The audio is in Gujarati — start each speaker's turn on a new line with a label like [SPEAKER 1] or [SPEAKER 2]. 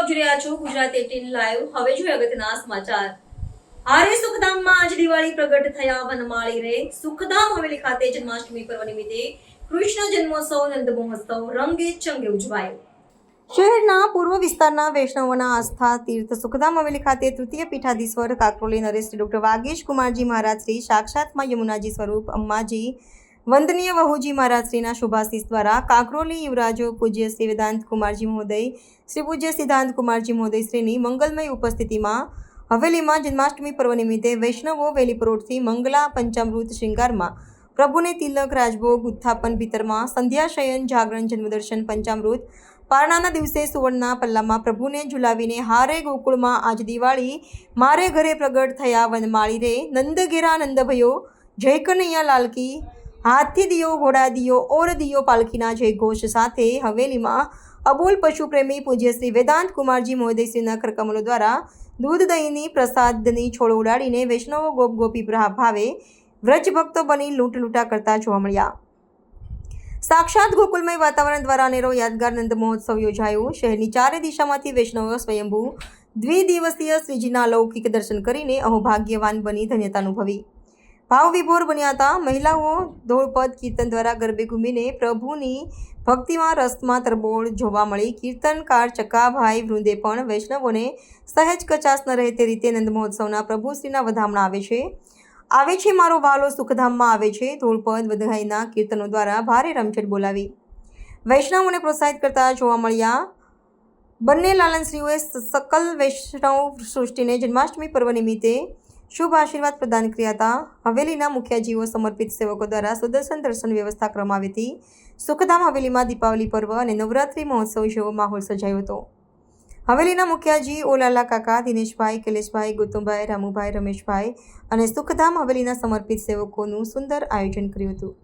[SPEAKER 1] જોઈ રહ્યા છો ગુજરાત 18 લાઈવ। હવે જોઈએ અગત્યના સમાચાર। આર્ય સુખધામમાં આજ દિવાળી પ્રગટ થયા વનમાળી રે। સુખધામ હવેલી ખાતે જન્માષ્ટમી પર્વ નિમિત્તે કૃષ્ણ જન્મોત્સવ નંદ મહોત્સવ રંગે ચંગે ઉજવાયો। શહેરના પૂર્વ વિસ્તારના વૈષ્ણવોના આસ્થા તીર્થ સુખધામ હવેલી ખાતે તૃતીય પીઠાધીશ્વર કાકરોલી નરેશ શ્રી ડોક્ટર વાગીશ કુમારજી મહારાજ શ્રી સાક્ષાત માં યમુનાજી સ્વરૂપ અમ્માજી વંદનીય વહુજી મહારાજ શ્રીના શુભાશીષ દ્વારા કાકરોલી યુવરાજો પૂજ્ય શ્રી વેદાંત કુમારજી મહોદય શ્રી પૂજ્ય સિદ્ધાંત કુમારજી મહોદય શ્રીની મંગલમય ઉપસ્થિતિમાં હવેલીમાં જન્માષ્ટમી પર્વ નિમિત્તે વૈષ્ણવો વહેલી પરોઢથી મંગલા પંચામૃત શ્રૃંગારમાં પ્રભુને તિલક રાજભોગ ઉત્થાપન ભીતરમાં સંધ્યા શયન જાગરણ જન્મદર્શન પંચામૃત પારણાના દિવસે સુવર્ણના પલ્લામાં પ્રભુને ઝુલાવીને હારે ગોકુળમાં આજ દિવાળી મારે ઘરે પ્રગટ થયા વનમાળી રે નંદ ઘેરા નંદ ભયો જય કનૈયા લાલકી હાથી દિયો ઘોડા દિયો ઓર દિયો પાલખીના જય ઘોષ સાથે હવેલીમાં અબોલ પશુ પ્રેમી પૂજ્ય શ્રી વેદાંત કુમારજી મહોદય શ્રીના કરકમલો દ્વારા દૂધ દહીંની પ્રસાદની છોડ ઉડાડીને વૈષ્ણવો ગોપ ગોપી ભાવે વ્રજ ભક્તો બની લૂંટા કરતા જોવા મળ્યા। સાક્ષાત ગોકુલમય વાતાવરણ દ્વારા અનેરો યાદગાર નંદ મહોત્સવ યોજાયો। શહેરની ચારે દિશામાંથી વૈષ્ણવો સ્વયંભૂ દ્વિદિવસીય શ્રીજીના અલૌકિક દર્શન કરીને અહોભાગ્યવાન બની ધન્યતા અનુભવી ભાવ વિભોર બન્યા હતા। મહિલાઓ ધોળપદ કીર્તન દ્વારા ગરબે ઘૂમીને પ્રભુની ભક્તિમાં રસમાં તરબોળ જોવા મળી। કીર્તનકાર ચકાભાઈ વૃંદે પણ વૈષ્ણવોને સહેજ કચાશ ન રહે તે રીતે નંદ મહોત્સવના પ્રભુશ્રીના વધામણા આવે છે મારો વાલો સુખધામમાં આવે છે ધોળપદ વધાઈના કીર્તનો દ્વારા ભારે રમઝટ બોલાવી વૈષ્ણવોને પ્રોત્સાહિત કરતા જોવા મળ્યા। બંને લાલનશ્રીઓએ સકલ વૈષ્ણવ સૃષ્ટિને જન્માષ્ટમી પર્વ નિમિત્તે શુભ આશીર્વાદ પ્રદાન કર્યા હતા। હવેલીના મુખ્યાજીઓ સમર્પિત સેવકો દ્વારા સુદર્શન દર્શન વ્યવસ્થા કરવામાં આવી હતી। સુખધામ હવેલીમાં દીપાવલી પર્વ અને નવરાત્રિ મહોત્સવ જેવો માહોલ સર્જાયો હતો। હવેલીના મુખ્યાજી ઓલાલા કાકા દિનેશભાઈ કૈલેશભાઈ ગૌતમભાઈ રામુભાઈ રમેશભાઈ અને સુખધામ હવેલીના સમર્પિત સેવકોનું સુંદર આયોજન કર્યું હતું।